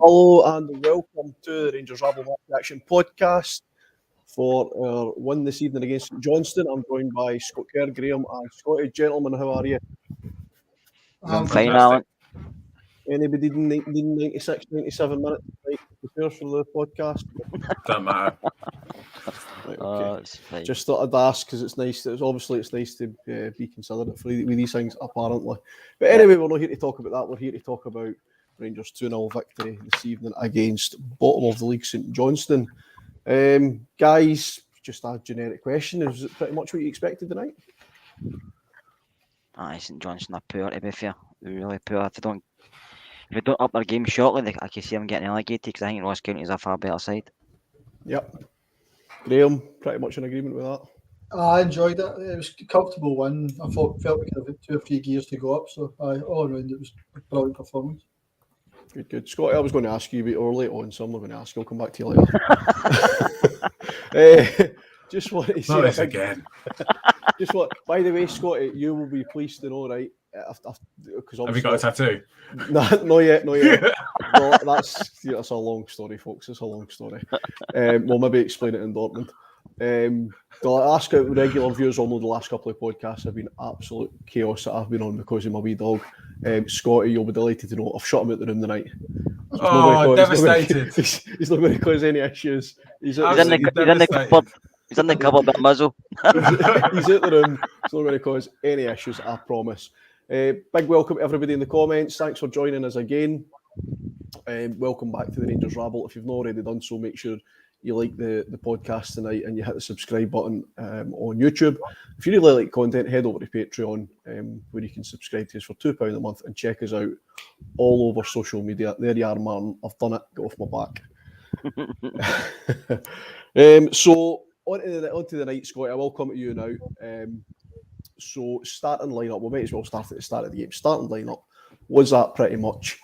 Hello and welcome to the Rangers Rabble Match Action podcast for our win this evening against St Johnstone. I'm joined by Scott Kerr, Graham and Scotty. Gentlemen, how are you? I'm fine, Alan. Anybody needing 96, 97 minutes to prepare for the podcast? Don't matter. Right, okay. Just thought I'd ask because it's nice. It's nice to be considerate for with these things, apparently. But anyway, we're not here to talk about that. We're here to talk about Rangers 2-0 victory this evening against bottom of the league St Johnstone. Guys, just a generic question. Is it pretty much what you expected tonight? St Johnstone are poor, to be fair. They're really poor. If they don't up their game shortly, I can see them getting relegated because I think Ross County is a far better side. Yep. Graham, pretty much in agreement with that. I enjoyed it. It was a comfortable win. I felt we could have had 2 or 3 gears to go up. So all around it was a brilliant performance. Good. Scotty, I was going to ask you, but we're late on, so I'm not going to ask. I'll come back to you later. Just wanted to say... Not this again. By the way, Scotty, you will be pleased to know, right? Have you got a tattoo? Not yet. Well, that's a long story, folks. It's a long story. We'll maybe explain it in Dortmund. The last regular viewers will know the last couple of podcasts have been absolute chaos that I've been on because of my wee dog. Scotty, you'll be delighted to know I've shut him out the room tonight. Devastated. He's not going to cause any issues. He's in the cupboard with a muzzle. He's out the room. It's not going to cause any issues, I promise. Big welcome to everybody in the comments. Thanks for joining us again. Welcome back to the Rangers Rabble. If you've not already done so, make sure you like the podcast tonight and you hit the subscribe button on YouTube. If you really like content, head over to Patreon where you can subscribe to us for £2 a month and check us out all over social media. There you are, Martin. I've done it. Get off my back. So onto the night, Scotty. I will come to you now. So starting lineup, we might as well start at the start of the game. Starting lineup, was that pretty much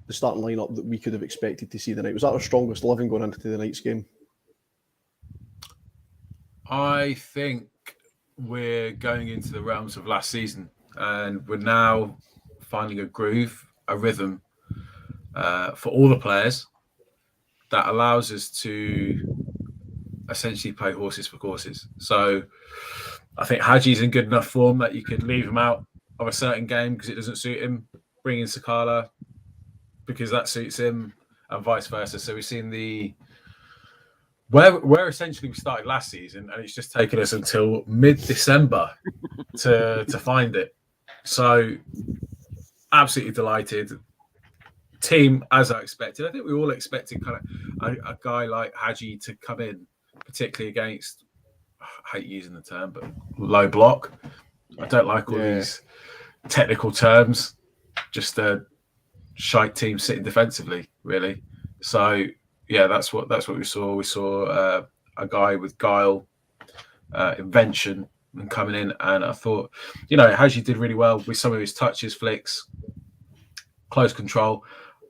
the starting lineup that we could have expected to see tonight? Was that our strongest 11 going into the night's game? I think we're going into the realms of last season, and we're now finding a groove, a rhythm for all the players that allows us to essentially play horses for courses. So I think Haji's in good enough form that you could leave him out of a certain game because it doesn't suit him. Bring in Sakala because that suits him, and vice versa. So we've seen where essentially we started last season, and it's just taken us until mid-December to find it. So absolutely delighted. Team as I expected. I think we all expected kind of a guy like Haji to come in, particularly against, I hate using the term, but low block. I don't like all these technical terms. Just a shite team sitting defensively, really. So yeah, that's what we saw. We saw a guy with guile, invention, and coming in, and I thought, Haji did really well with some of his touches, flicks, close control.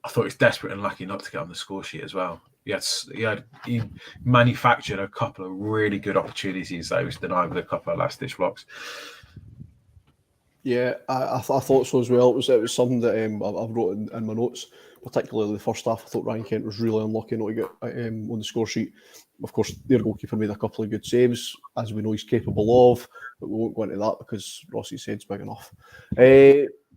I thought he was desperate and lucky not to get on the score sheet as well. He manufactured a couple of really good opportunities that he was denied with a couple of last-ditch blocks. Yeah, I thought so as well. It was something that I wrote in my notes, particularly the first half. I thought Ryan Kent was really unlucky not to get on the score sheet. Of course, their goalkeeper made a couple of good saves, as we know he's capable of, but we won't go into that because Rossi's head's big enough.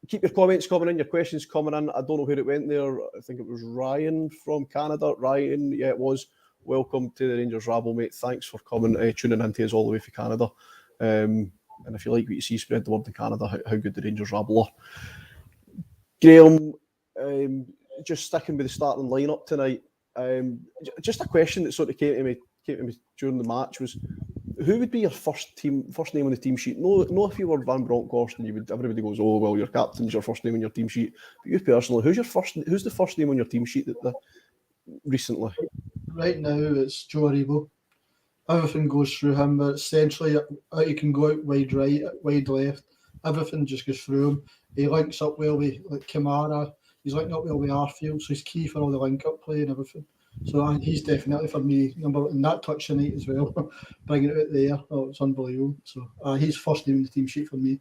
Keep your comments coming in, your questions coming in. I don't know who it went there. I think it was Ryan from Canada. Ryan, yeah, it was. Welcome to the Rangers Rabble, mate. Thanks for coming, tuning in to us all the way from Canada. And if you like what you see, spread the word in Canada, how good the Rangers Rabble are. Graham, just sticking with the starting lineup tonight, just a question that sort of came to me during the match was, who would be your first name on the team sheet? No, if you were Van Bronckhorst and everybody goes, oh well, your captain's your first name on your team sheet. But you personally, who's the first name on your team sheet recently? Right now, it's Joe Aribo. Everything goes through him, but essentially he can go out wide right, wide left. Everything just goes through him. He links up well with Kamara. He's linking up well with Arfield, so he's key for all the link-up play and everything. So he's definitely for me number in that touch tonight as well. Bringing it out there, it's unbelievable. So he's first name in the team sheet for me.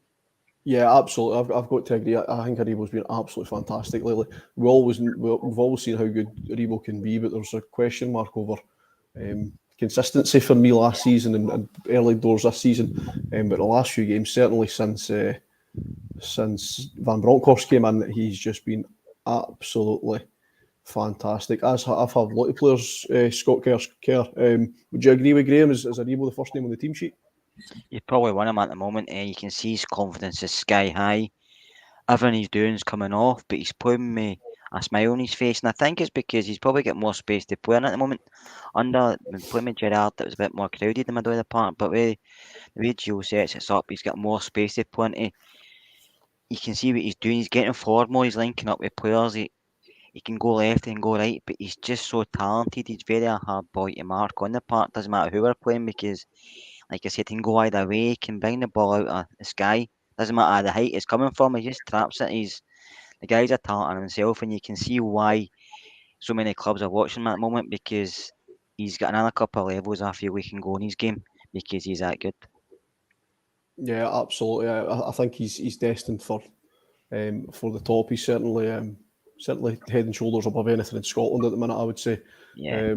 Yeah, absolutely. I've got to agree. I think Aribo's been absolutely fantastic lately. We've always seen how good Aribo can be, but there's a question mark over consistency for me last season and early doors this season. But the last few games, certainly since Van Bronckhorst came in, he's just been absolutely fantastic. I've had a lot of players, Scott Kerr. Would you agree with Graham? Is Aribo the first name on the team sheet? He's probably one of them at the moment. You can see his confidence is sky high. Everything he's doing is coming off, but he's playing me a smile on his face, and I think it's because he's probably got more space to play in at the moment. When playing with Gerrard, it was a bit more crowded in the middle of the park, but the way Gio sets it up, he's got more space to play into. You can see what he's doing. He's getting forward more. He's linking up with players. He can go left and go right, but he's just so talented. He's very a hard boy to mark on the park. Doesn't matter who we're playing because, like I said, he can go either way. He can bring the ball out of the sky. Doesn't matter the height it's coming from. He just traps it. The guy's a talent in himself, and you can see why so many clubs are watching him at the moment because he's got another couple of levels I feel we can go in his game because he's that good. Yeah, absolutely. I think he's destined for the top. He's certainly head and shoulders above anything in Scotland at the minute, I would say. Yeah.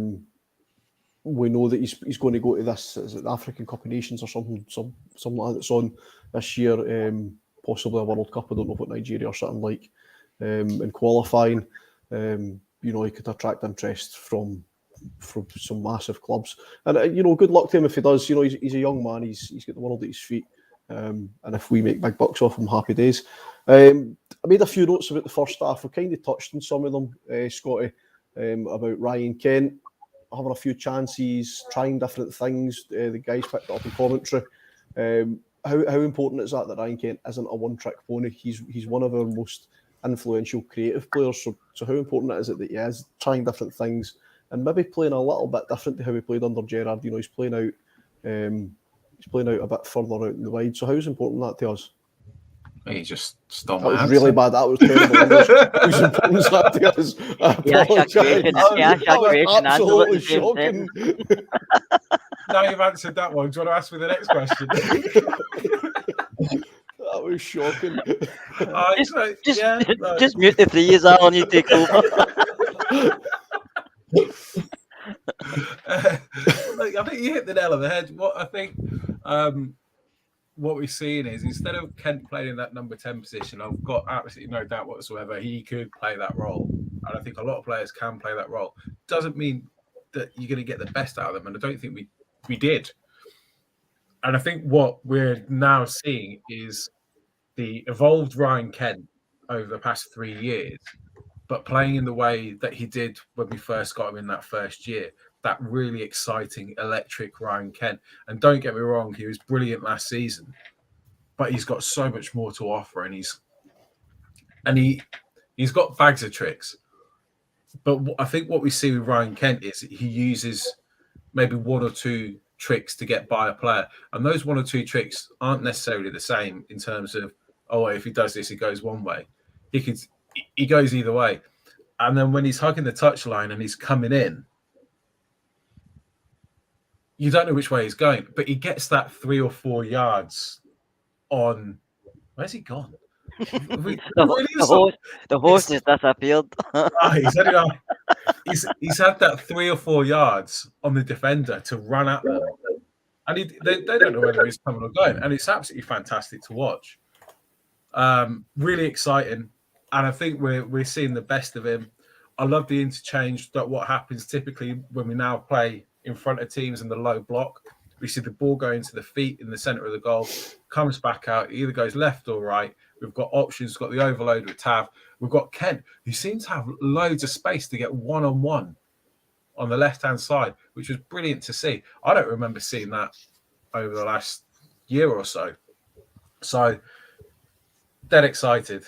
We know that he's going to go to this, is it the African Cup of Nations or something like that that's on this year, possibly a World Cup. I don't know what Nigeria are sitting like in qualifying. He could attract interest from some massive clubs, and good luck to him if he does. He's a young man. He's got the world at his feet, and if we make big bucks off him, happy days. I made a few notes about the first half. We kind of touched on some of them, Scotty, about Ryan Kent having a few chances, trying different things. The guys picked it up in commentary. How important is that Ryan Kent isn't a one-trick pony? He's one of our most influential creative players. So how important is it that he is trying different things and maybe playing a little bit different to how he played under Gerrard? He's playing out a bit further out in the wide. So how's important that to us? He just stole that my was answer. Really bad. That was terrible. Whose importance that to us? I apologise. Absolutely shocking. Now you've answered that one. Do you want to ask me the next question? That was shocking. Just mute the freeze, Alan. You take over. I think you hit the nail on the head. What we're seeing is instead of Kent playing in that number 10 position, I've got absolutely no doubt whatsoever he could play that role. And I think a lot of players can play that role. Doesn't mean that you're going to get the best out of them. And I don't think we did. And I think what we're now seeing is the evolved Ryan Kent over the past 3 years, but playing in the way that he did when we first got him in that first year. That really exciting, electric Ryan Kent. And don't get me wrong, he was brilliant last season, but he's got so much more to offer, and he's got bags of tricks. But I think what we see with Ryan Kent is he uses maybe one or two tricks to get by a player, and those one or two tricks aren't necessarily the same in terms of, if he does this, he goes one way. He goes either way. And then when he's hugging the touchline and he's coming in, you don't know which way he's going, but he gets that 3 or 4 yards on. Where's he gone? The horse has disappeared. He's had that 3 or 4 yards on the defender to run at them, and they don't know whether he's coming or going, and it's absolutely fantastic to watch. Really exciting, and I think we're seeing the best of him. I love the interchange. That what happens typically when we now play in front of teams in the low block. We see the ball going to the feet in the centre of the goal, comes back out, either goes left or right. We've got options, we've got the overload with Tav. We've got Kent, who seems to have loads of space to get one-on-one on the left-hand side, which was brilliant to see. I don't remember seeing that over the last year or so. So, dead excited.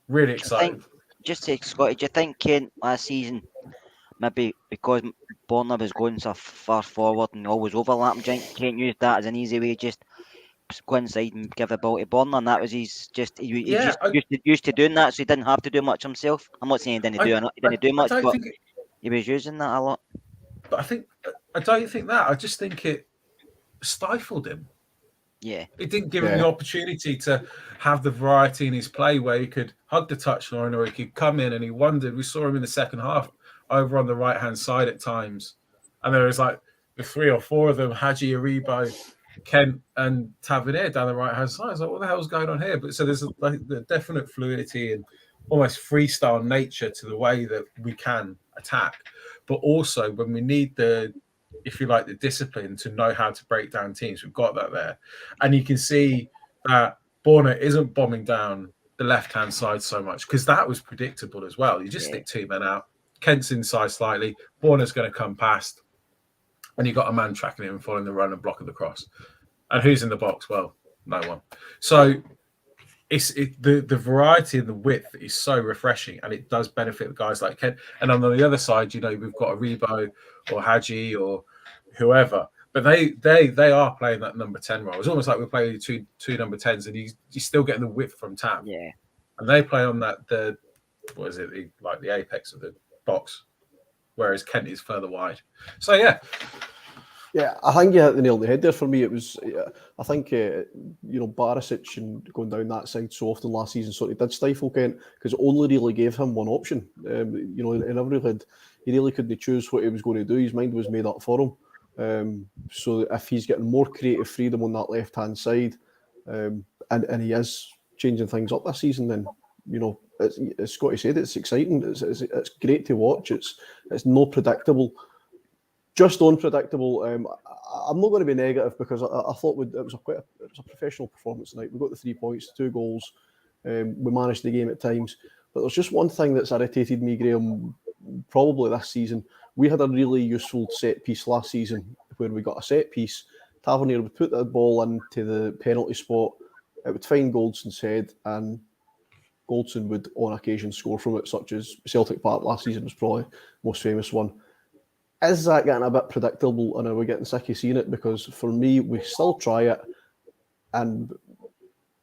Really excited. Just take Scotty, do you think Kent last season, maybe because Borna was going so far forward and always overlapping, Kent used that as an easy way, just go inside and give the ball to Borna, and that was used to doing that, so he didn't have to do much himself. I'm not saying he didn't do much, but he was using that a lot. But I don't think that. I just think it stifled him. Yeah. It didn't give him the opportunity to have the variety in his play where he could hug the touchline or he could come in, and he wondered. We saw him in the second half over on the right-hand side at times. And there was like the 3 or 4 of them, Haji, Aribo, Kent and Tavernier down the right-hand side. I was like, what the hell's going on here? But so there's like the definite fluidity and almost freestyle nature to the way that we can attack. But also when we need the, if you like, the discipline to know how to break down teams, we've got that there. And you can see that Borna isn't bombing down the left-hand side so much because that was predictable as well. You just stick 2 men out. Kent's inside slightly. Borna's going to come past. And you've got a man tracking him and following the run and blocking the cross. And who's in the box? Well, no one. So the variety and the width is so refreshing, and it does benefit guys like Kent. And on the other side, you know, we've got Aribo or Haji or whoever. But they are playing that number 10 role. It's almost like we're playing two number 10s, and you're still getting the width from Tav. Yeah. And they play on that the apex of the box, whereas Kent is further wide. So yeah, I think you hit the nail on the head there. For me, it was I think Barisic and going down that side so often last season sort of did stifle Kent because it only really gave him one option. He really couldn't choose what he was going to do. His mind was made up for him. So if he's getting more creative freedom on that left hand side, and he is changing things up this season, then as Scotty said, it's exciting. It's great to watch. It's not predictable. Just unpredictable. I'm not going to be negative because I thought it was a professional performance tonight. We got the 3 points, 2 goals. We managed the game at times. But there's just one thing that's irritated me, Graham, probably this season. We had a really useful set piece last season where we got a set piece. Tavernier would put the ball into the penalty spot. It would find Goldson's head, and Goldson would on occasion score from it, such as Celtic Park last season was probably the most famous one. Is that getting a bit predictable, and are we getting sick of seeing it? Because for me, we still try it, and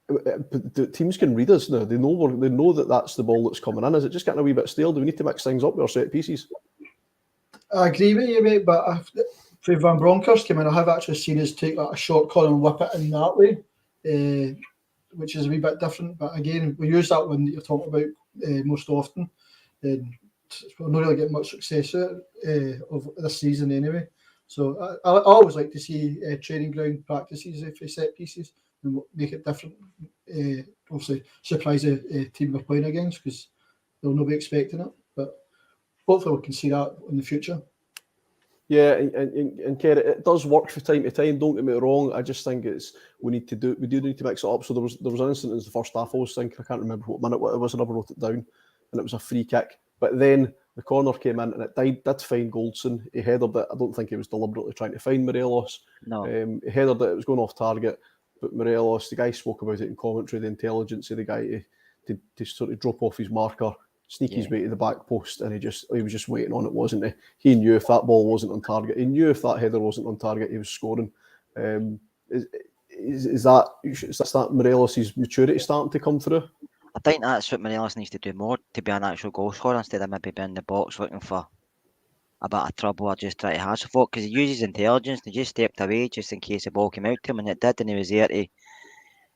the teams can read us now. They know that that's the ball that's coming in. Is it just getting a wee bit stale? Do we need to mix things up with our set pieces? I agree with you, mate, but if Van Bronckhorst came in, I have actually seen us take a short corner and whip it in that way, which is a wee bit different. But again, we use that one that you're talking about most often. We're not really getting much success of this season anyway. So I always like to see training ground practices for set pieces and make it different. Obviously, surprise the team we're playing against because they'll not be expecting it. But hopefully we can see that in the future. Yeah, and Kerry, it does work from time to time. Don't get me wrong. I just think we do need to mix it up. So there was an incident in the first half. I was thinking, I can't remember what minute it was. I never wrote it down, and it was a free kick. But then the corner came in and it did find Goldson. He headed it. I don't think he was deliberately trying to find Morelos. No. He headed it. It was going off target. But Morelos, the guy spoke about it in commentary, the intelligence of the guy to sort of drop off his marker, sneak his way to the back post, and he was just waiting on it, wasn't he? He knew if that ball wasn't on target, he knew if that header wasn't on target, he was scoring. Is that Morelos' maturity starting to come through? I think that's what Morelos needs to do more to be an actual goal scorer instead of maybe being in the box looking for a bit of trouble or just trying to hassle folk, because he uses intelligence and he just stepped away just in case the ball came out to him, and it did, and he was there to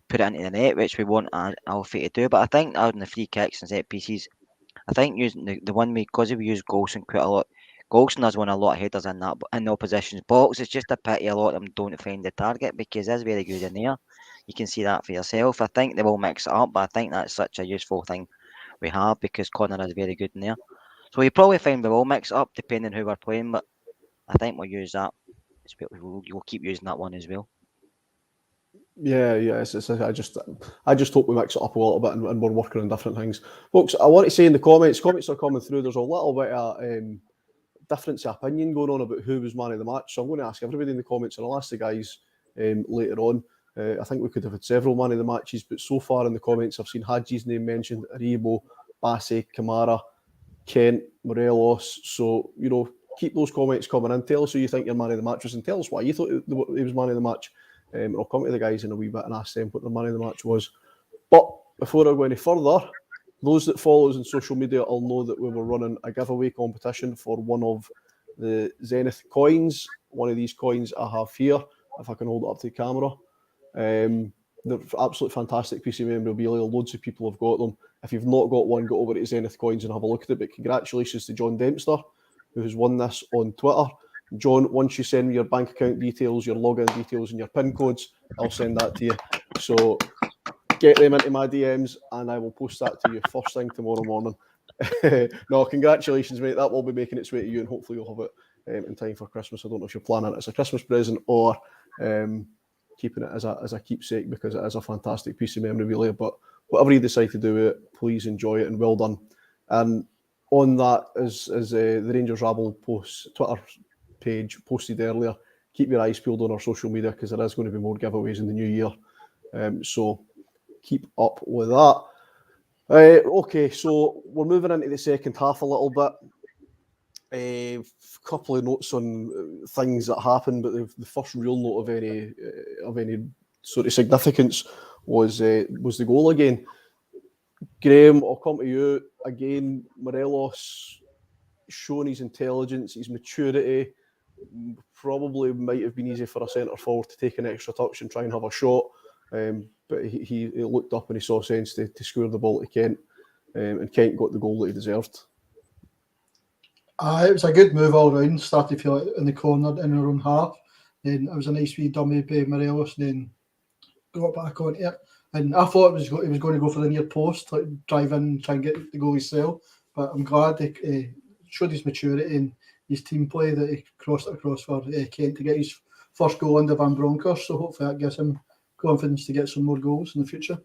put it into the net, which we want Alfie to do. But I think out in the free kicks and set pieces, I think using the one way, because we use Golson quite a lot, Golson has won a lot of headers in the opposition's box. It's just a pity a lot of them don't find the target because he's very good in there. You can see that for yourself. I think they will mix it up, but I think that's such a useful thing we have because Connor is very good in there. So you probably find we will mix it up depending who we're playing, but I think we'll use that. We'll keep using that one as well. Yeah. I just hope we mix it up a little bit and we're working on different things, folks. I want to say in the comments are coming through. There's a little bit of difference of opinion going on about who was man of the match. So I'm going to ask everybody in the comments, and I'll ask the guys later on. I think we could have had several man of the matches, but so far in the comments, I've seen Hadji's name mentioned, Aribo, Bassey, Kamara, Kent, Morelos. So, keep those comments coming in. Tell us who you think your man of the match was, and tell us why you thought he was man of the match. I'll come to the guys in a wee bit and ask them what their man of the match was. But before I go any further, those that follow us on social media will know that we were running a giveaway competition for one of the Zenith coins. One of these coins I have here, if I can hold it up to the camera. They're absolutely fantastic piece of memorabilia. Loads of people have got them. If you've not got one, go over to Zenith Coins and have a look at it. But congratulations to John Dempster, who has won this on Twitter. John, once you send me your bank account details, your login details, and your PIN codes, I'll send that to you. So get them into my DMs, and I will post that to you first thing tomorrow morning. No, congratulations, mate. That will be making its way to you, and hopefully you'll have it in time for Christmas. I don't know if you're planning it as a Christmas present or keeping it as a keepsake, because it is a fantastic piece of memorabilia. But whatever you decide to do with it, please enjoy it, and well done. And on that, as the Rangers Rabble Twitter page posted earlier, keep your eyes peeled on our social media, because there is going to be more giveaways in the new year. So keep up with that. Okay, so we're moving into the second half a little bit. A couple of notes on things that happened, but the first real note of any sort of significance was the goal again. Graham, I'll come to you again. Morelos showing his intelligence, his maturity. Probably might have been easy for a centre forward to take an extra touch and try and have a shot, but he looked up and he saw sense to score the ball to Kent, and Kent got the goal that he deserved. It was a good move all round. Started to feel like in the corner in our own half. Then it was a nice wee dummy by Morelos, and then got back on it. And I thought he was going to go for the near post, like drive in, try and get the goal himself. But I'm glad he showed his maturity and his team play, that he crossed it across for Kent to get his first goal under Van Bronckhorst. So hopefully that gives him confidence to get some more goals in the future.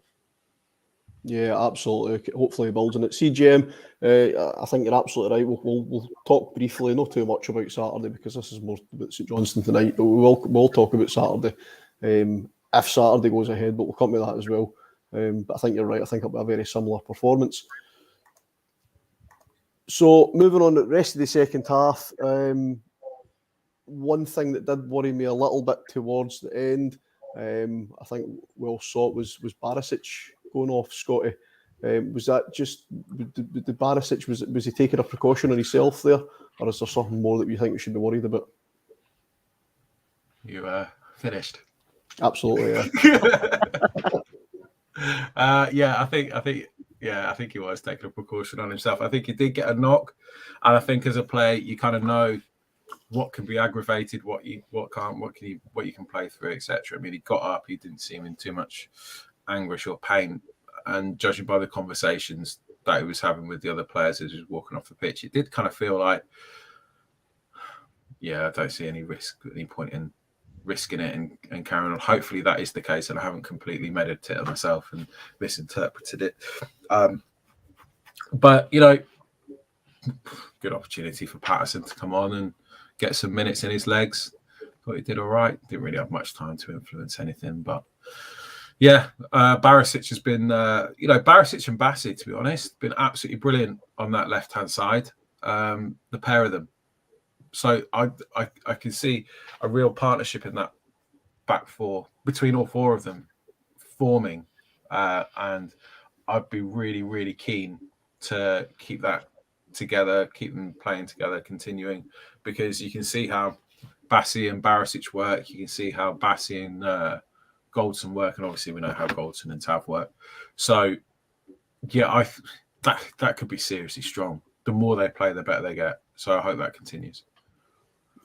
Yeah, absolutely. Hopefully he builds on it. CGM, I think you're absolutely right. We'll talk briefly, not too much about Saturday, because this is more about St Johnstone tonight, but we'll talk about Saturday if Saturday goes ahead, but we'll come to that as well. But I think you're right. I think it'll be a very similar performance. So moving on to the rest of the second half, one thing that did worry me a little bit towards the end, I think we all saw it, was Barisic going off. Scotty, was that just the Barisic, was he taking a precaution on himself there, or is there something more that you think we should be worried about? You finished. Absolutely, yeah. I think he was taking a precaution on himself. I think he did get a knock, and I think as a player, you kind of know what can be aggravated, what you can play through, etc. I mean, he got up, he didn't seem in too much anguish or pain, and judging by the conversations that he was having with the other players as he was walking off the pitch, it did kind of feel like, I don't see any point in risking it and carrying on. Hopefully that is the case, and I haven't completely meditated myself and misinterpreted it. But good opportunity for Patterson to come on and get some minutes in his legs. Thought he did all right. Didn't really have much time to influence anything, but Barisic has been, Barisic and Bassi, to be honest, been absolutely brilliant on that left-hand side. The pair of them. So I can see a real partnership in that back four between all four of them forming, and I'd be really, really keen to keep that together, keep them playing together, continuing, because you can see how Bassi and Barisic work. You can see how Bassi and Goldson work, and obviously we know how Goldson and Tav work. So that could be seriously strong. The more they play, the better they get. So I hope that continues.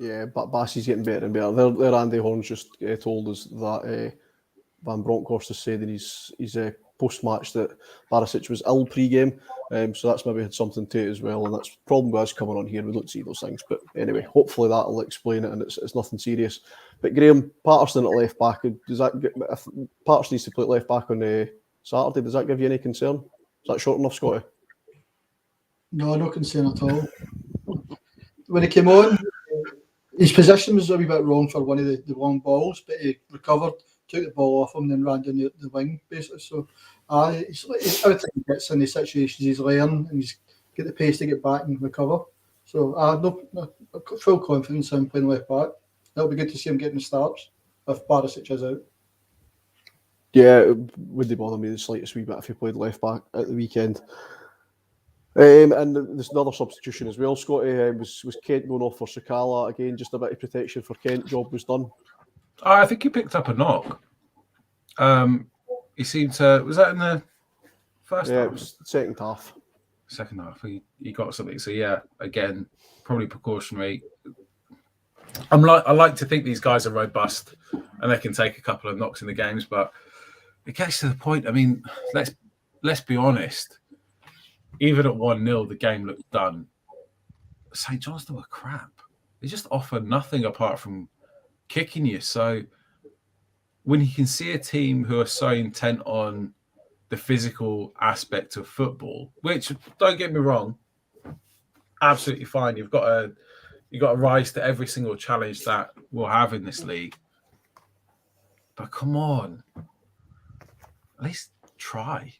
Yeah, but Bassi's getting better and better. Their Andy Horns just told us that Van Bronckhorst has said in his post-match that Barisic was ill pre-game, so that's maybe had something to it as well, and that's problem with us coming on here. We don't see those things, but anyway, hopefully that'll explain it, and it's nothing serious. But Graham, Patterson at left back, if Patterson needs to play left back on Saturday, does that give you any concern? Is that short enough, Scotty? No concern at all. When he came on, his position was a wee bit wrong for one of the long balls, but he recovered, took the ball off him, and then ran down the wing, basically. So every time he gets in the situations, he's learning, and he's get the pace to get back and recover. So I've got full confidence in him playing left back. It'll be good to see him getting the starts if Barisic is out. Yeah, it wouldn't bother me the slightest wee bit if he played left back at the weekend. And there's another substitution as well, Scotty. Was Kent going off for Sakala again? Just a bit of protection for Kent. Job was done. I think he picked up a knock. He seemed to. Was that in the first Yeah, half? it was the second half. Second half, he got something. So yeah, again, probably precautionary. I like to think these guys are robust and they can take a couple of knocks in the games, but it gets to the point. I mean, let's be honest. Even at 1-0, the game looked done. St Johnstone were crap. They just offer nothing apart from kicking you. So when you can see a team who are so intent on the physical aspect of football, which, don't get me wrong, absolutely fine. You've got to rise to every single challenge that we'll have in this league. But come on, at least try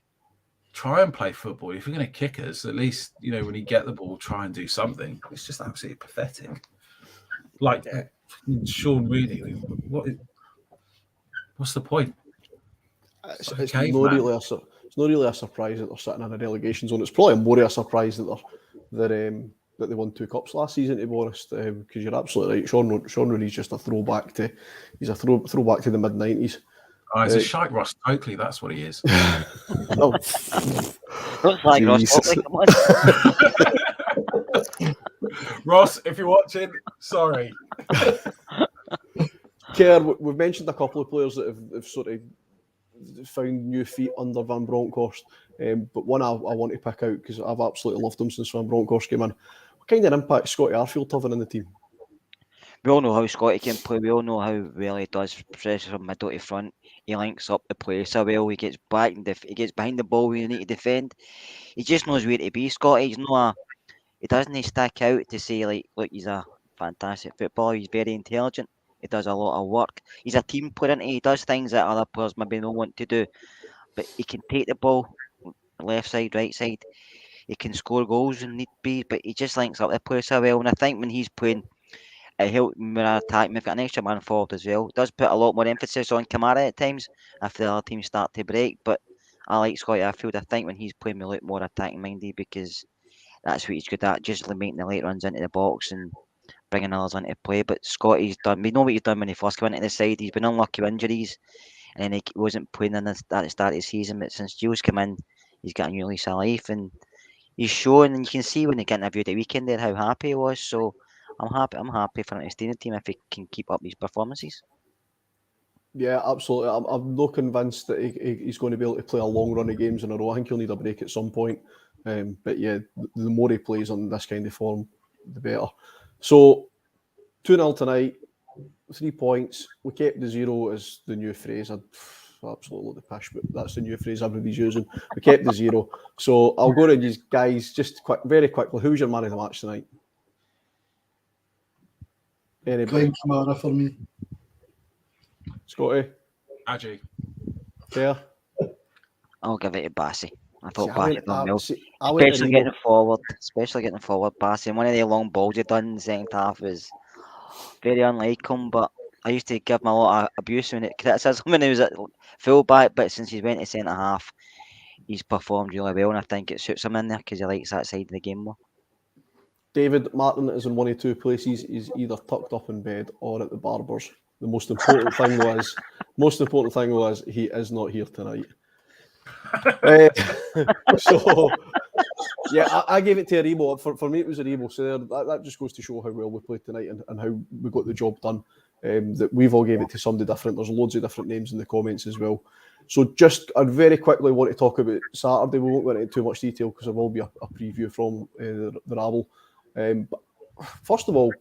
and play football. If you're going to kick us, at least, when you get the ball, try and do something. It's just absolutely pathetic. Like Sean Rooney, what's the point? It's not really a surprise that they're sitting in a relegation zone. It's probably more of a surprise that they won 2 cups last season, to be honest. Because you're absolutely right. Sean Rooney's just a throwback to the mid-90s. Oh, he's a shite Ross Oakley. That's what he is. Oh, Looks like Ross Oakley. Come on. Ross, if you're watching, sorry. Kerr, we've mentioned a couple of players that have sort of found new feet under Van Bronckhorst, but one I want to pick out because I've absolutely loved him since Van Bronckhorst came in. What kind of impact Scotty Arfield having in the team? We all know how Scotty can play. We all know how well he does, especially from middle to front. He links up the play so well. He gets back and he gets behind the ball when you need to defend. He just knows where to be. Scotty, he doesn't stick out to say look, he's a fantastic footballer. He's very intelligent. He does a lot of work. He's a team player, and he does things that other players maybe don't want to do. But he can take the ball left side, right side. He can score goals when need be, but he just links up the play so well. And I think when he's playing, it helped when our attack. We've got an extra man forward as well. It does put a lot more emphasis on Kamara at times if the other teams start to break. But I like Scotty Arfield. I think when he's playing, we look more attacking minded because that's what he's good at, just making the late runs into the box and bringing others into play. But Scotty's done. We know what he's done when he first came into the side. He's been unlucky with injuries, and then he wasn't playing at the start of the season. But since Gio's come in, he's got a new lease of life, and he's showing. And you can see when he got interviewed at the weekend there how happy he was. So I'm happy for him to stay in the team if he can keep up these performances. Yeah, absolutely. I'm not convinced that he's going to be able to play a long run of games in a row. I think he'll need a break at some point. But yeah, the more he plays on this kind of form, the better. So 2-0 tonight, 3 points. We kept the 0 as the new phrase. I absolutely love the pish, but that's the new phrase everybody's using. We kept the 0. So I'll go to these guys just very quickly. Who's your man of the match tonight? Anybody? Glenn Kamara for me. Scotty? Adji. Fair? I'll give it to Bassey. I thought See, Bassey done well. I went Especially getting forward, Bassey. And one of the long balls he done in the second half was very unlike him, but I used to give him a lot of abuse when it criticism when he was at full back, but since he's went to centre half, he's performed really well, and I think it suits him in there because he likes that side of the game more. David Martin is in one of 2 places. He's either tucked up in bed or at the barber's. The most important thing was he is not here tonight. So yeah, I gave it to Aribo. For me, it was Aribo. So that just goes to show how well we played tonight and how we got the job done. That we've all gave it to somebody different. There's loads of different names in the comments as well. So just I very quickly want to talk about Saturday. We won't go into too much detail because there will be a preview from the Rabble. But first of all,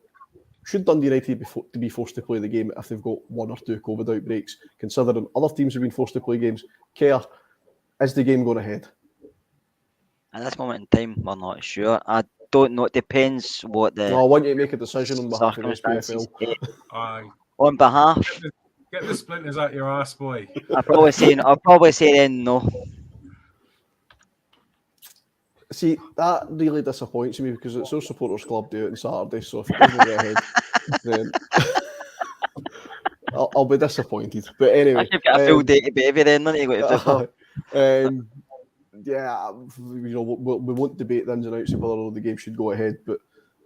should Dundee United be forced to play the game if they've got 1 or 2 COVID outbreaks, considering other teams have been forced to play games? Kerr, is the game going ahead? At this moment in time, we're not sure. I don't know. It depends what the. No, I want you to make a decision on behalf of the SPFL. On behalf. Get the splinters out your ass, boy. I'll probably say then no. See, that really disappoints me because it's our supporters club do it on Saturday. So if it doesn't get ahead, then I'll be disappointed. But anyway, I should get a full day to baby then, yeah, we won't debate the ins and outs of whether the game should go ahead. But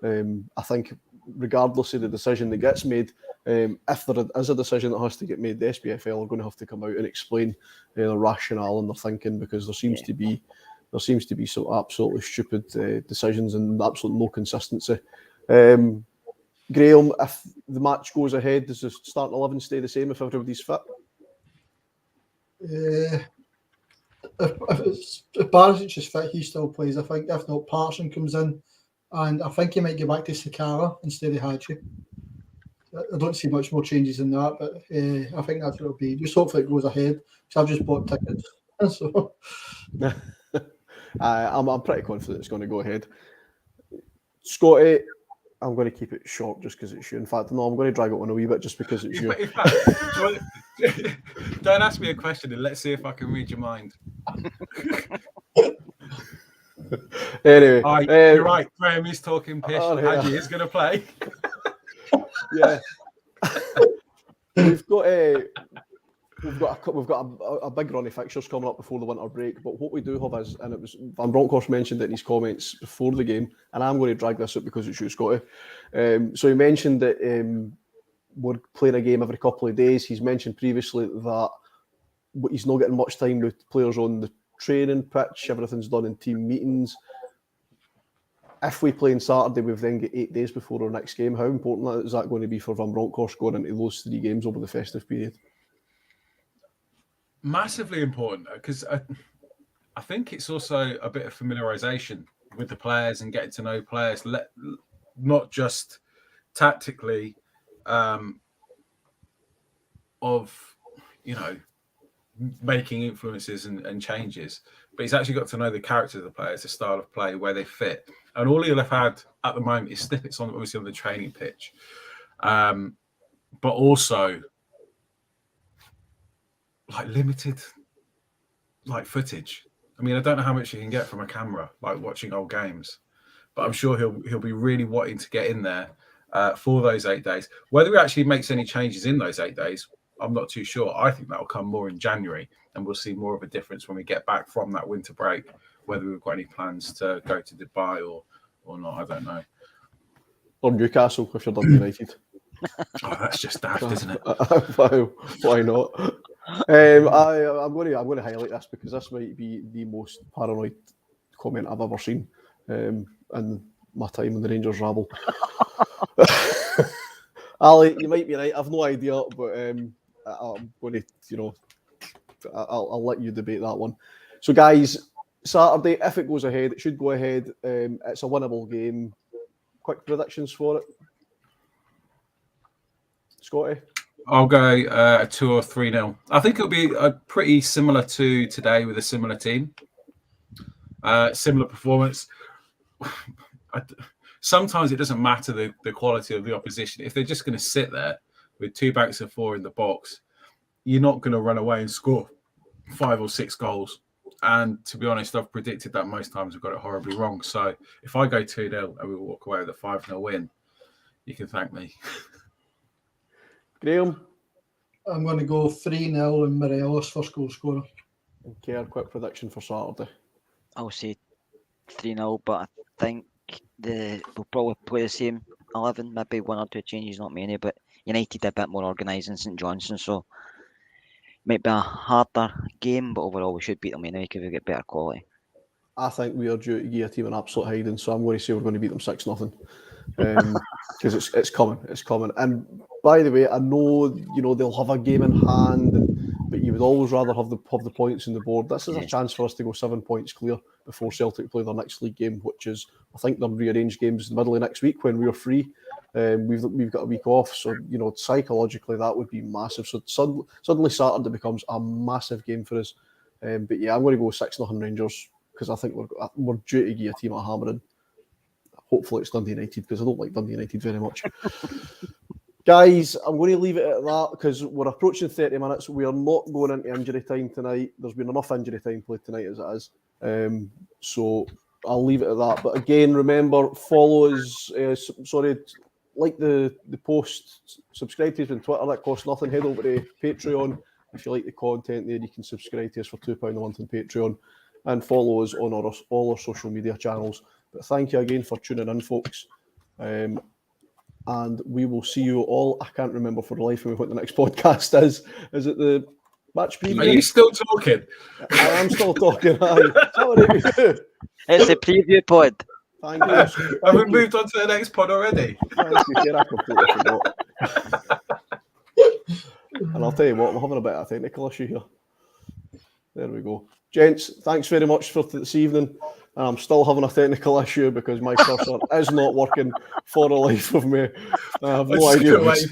I think regardless of the decision that gets made, If there is a decision that has to get made, the SPFL are going to have to come out and explain the rationale and their thinking, because there seems to be some absolutely stupid decisions and absolutely no consistency. Graham, if the match goes ahead, does the starting 11 stay the same if everybody's fit? If Barisic is fit, he still plays. I think if not, Patterson comes in, and I think he might get back to Sakara instead of Hadji. I don't see much more changes in that, but I think that's what it'll be. Just hopefully it goes ahead, because I've just bought tickets. So. I'm pretty confident it's going to go ahead. Scotty, I'm going to keep it short just because it's you. In fact, no, I'm going to drag it on a wee bit just because it's you. In fact, don't ask me a question and let's see if I can read your mind. Anyway, you're right. Graham is talking pish. Hadji is going to play. Yeah, we've got a big run of fixtures coming up before the winter break. But what we do have is, and it was Van Bronckhorst mentioned it in his comments before the game, and I'm going to drag this up because it's you, Scotty. So he mentioned that we're playing a game every couple of days. He's mentioned previously that he's not getting much time with players on the training pitch. Everything's done in team meetings. If we play on Saturday, we've then got 8 days before our next game. How important is that going to be for Van Bronckhorst going into those 3 games over the festive period? Massively important, because I think it's also a bit of familiarisation with the players and getting to know players, not just tactically, of, making influences and changes, but he's actually got to know the character of the players, the style of play, where they fit. And all he'll have had at the moment is snippets on the training pitch, but also limited footage. I mean, I don't know how much you can get from a camera, watching old games, but I'm sure he'll be really wanting to get in there for those 8 days. Whether he actually makes any changes in those 8 days, I'm not too sure. I think that'll come more in January, and we'll see more of a difference when we get back from that winter break, whether we've got any plans to go to Dubai or not, I don't know. Or Newcastle, if you're Dundee United. Oh, that's just daft, isn't it? Why not? I'm going to highlight this because this might be the most paranoid comment I've ever seen in my time in the Rangers rabble. Ali, you might be right. I've no idea, but I'm going to, I'll let you debate that one. So, guys, Saturday, if it goes ahead, it should go ahead. It's a winnable game. Quick predictions for it, Scotty? I'll go 2 or 3-0. I think it'll be pretty similar to today with a similar team, similar performance. Sometimes it doesn't matter the quality of the opposition. If they're just going to sit there with 2 banks of 4 in the box, you're not going to run away and score 5 or 6 goals. And to be honest, I've predicted that most times. I've got it horribly wrong. So if I go 2-0 and we walk away with a 5-0 win, you can thank me. Graham? I'm going to go 3-0 and Morelos first goal scorer. Okay, a quick prediction for Saturday. I'll say 3-0, but I think we'll probably play the same 11, maybe 1 or 2 changes, not many, but United a bit more organised than St Johnstone, so might be a harder game, but overall we should beat them anyway because we get better quality. I think we are due to give a team an absolute hiding, so I'm going to say we're going to beat them 6-0. Because it's coming. And by the way, I know they'll have a game in hand, but you would always rather have the points on the board. This is a chance for us to go 7 points clear before Celtic play their next league game, which is, I think, they're rearranged games in the middle of next week when we're free. We've got a week off, so psychologically that would be massive. So suddenly Saturday becomes a massive game for us. But yeah, I'm going to go 6-0 Rangers because I think we're due to give a team a hammering. Hopefully it's Dundee United because I don't like Dundee United very much. Guys, I'm going to leave it at that because we're approaching 30 minutes. We are not going into injury time tonight. There's been enough injury time played tonight as it is. So I'll leave it at that. But again, remember, follow us. Like the post, subscribe to us on Twitter. That costs nothing. Head over to Patreon. If you like the content there, you can subscribe to us for £2 a month on Patreon. And follow us on all our social media channels. But thank you again for tuning in, folks. and we will see you all. I can't remember for the life of me what the next podcast is. Is it the match preview? Are you still talking? I am still talking. Sorry. It's a preview pod. Thank you. Have we moved on to the next pod already? Thank you, Kieran. I completely forgot. And I'll tell you what, we're having a bit of a technical issue here. There we go. Gents, thanks very much for this evening. I'm still having a technical issue because my cursor is not working for the life of me. I have no idea what's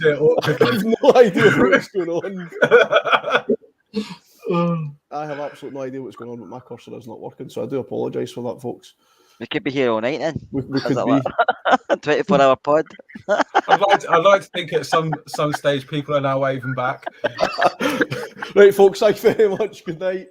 going on. I have absolutely no idea what's going on, but my cursor is not working, so I do apologise for that, folks. We could be here all night then. We could be. 24-hour pod. I'd like to think at some stage people are now waving back. Right, folks, thanks very much. Good night.